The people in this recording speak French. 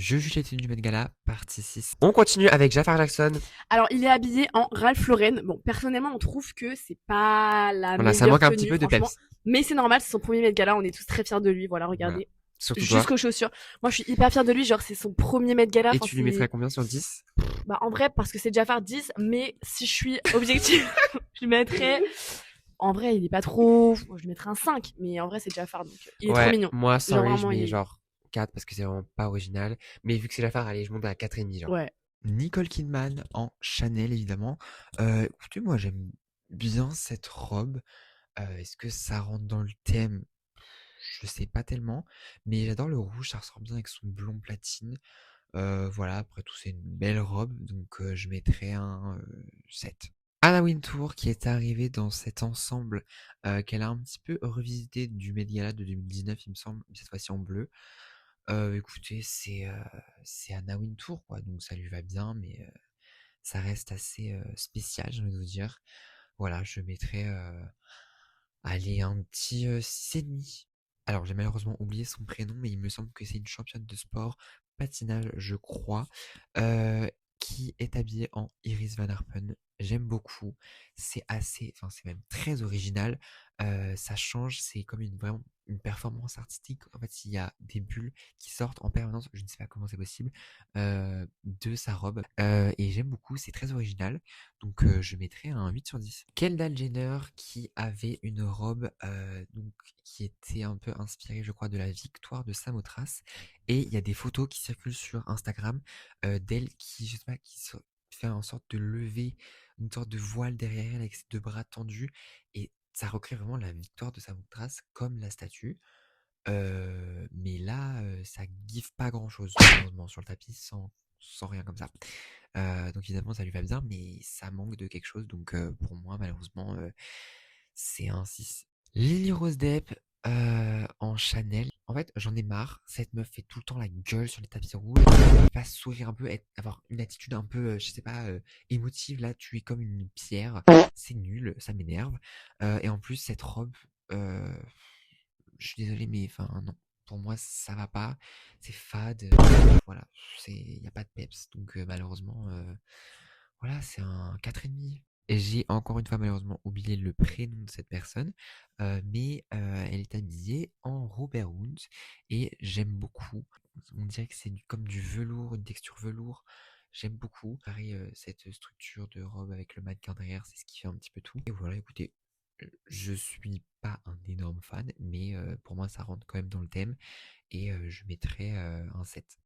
Je juge les tenues du Met Gala, partie 6. On continue avec Jafar Jackson. Alors, il est habillé en Ralph Lauren. Bon, personnellement, on trouve que c'est pas la Voilà, ça meilleure manque un petit tenue, peu de franchement. peps. Mais c'est normal, c'est son premier Met Gala, on est tous très fiers de lui. Voilà, Voilà. regardez. Surtout toi. Jusqu'aux chaussures. Moi, je suis hyper fière de lui, genre, c'est son premier Met Gala. Et Enfin, tu lui mettrais c'est, combien sur 10? bah, en vrai, parce que c'est Jafar 10, mais si je suis objective, je lui mettrais, en vrai, il est pas trop, je lui mettrais un 5, mais en vrai, c'est Jafar, donc, il est trop Ouais, mignon. moi, Genre, sorry, je vraiment, il mets est, genre 4 parce que c'est vraiment pas original. Mais vu que c'est Jafar, allez, je monte à 4,5 genre. ouais. Nicole Kidman en Chanel, évidemment. Écoutez, moi, j'aime bien cette robe. Est-ce que ça rentre dans le thème? Je sais pas tellement, mais j'adore le rouge, ça ressort bien avec son blond platine. Voilà, après tout, c'est une belle robe, donc je mettrais un 7. Anna Wintour qui est arrivée dans cet ensemble qu'elle a un petit peu revisité du Met Gala de 2019, il me semble, cette fois-ci en bleu. Écoutez, c'est Anna Wintour, quoi, donc ça lui va bien, mais ça reste assez spécial, j'ai envie de vous dire. Voilà, je mettrais, allez, un petit 6,5. Alors, j'ai malheureusement oublié son prénom, mais il me semble que c'est une championne de sport, patinage, je crois, qui est habillée en Iris Van Herpen. J'aime beaucoup. C'est assez, enfin, c'est même très original. Ça change, c'est comme vraiment une performance artistique. En fait, il y a des bulles qui sortent en permanence, je ne sais pas comment c'est possible, de sa robe. Et j'aime beaucoup, c'est très original. Donc je mettrais un 8 sur 10. Kendall Jenner qui avait une robe donc, qui était un peu inspirée, je crois, de la victoire de Samothrace. Et il y a des photos qui circulent sur Instagram d'elle qui, je sais pas, fait en sorte de lever une sorte de voile derrière elle avec ses deux bras tendus. Et ça recrée vraiment la victoire de Samothrace comme la statue. Mais là, ça give pas grand-chose, malheureusement, sur le tapis, sans rien comme ça. Donc évidemment, ça lui va bien, mais ça manque de quelque chose. Donc pour moi, malheureusement, c'est un 6. Lily Rose Depp en Chanel. En fait, j'en ai marre. Cette meuf fait tout le temps la gueule sur les tapis rouges. Elle peut pas sourire un peu, avoir une attitude un peu, je sais pas, émotive. Là, tu es comme une pierre. C'est nul, ça m'énerve. Et en plus, cette robe, euh, je suis désolé, mais enfin, non. Pour moi, ça va pas. C'est fade. Voilà, il y a pas de peps. Donc malheureusement, voilà, c'est un 4,5. Et j'ai encore une fois malheureusement oublié le prénom de cette personne, mais elle est habillée en Robert Woods et j'aime beaucoup. On dirait que c'est comme du velours, une texture velours. J'aime beaucoup. Pareil, cette structure de robe avec le mannequin derrière, c'est ce qui fait un petit peu tout. Et voilà, écoutez, je suis pas un énorme fan, mais pour moi ça rentre quand même dans le thème et je mettrais un 7.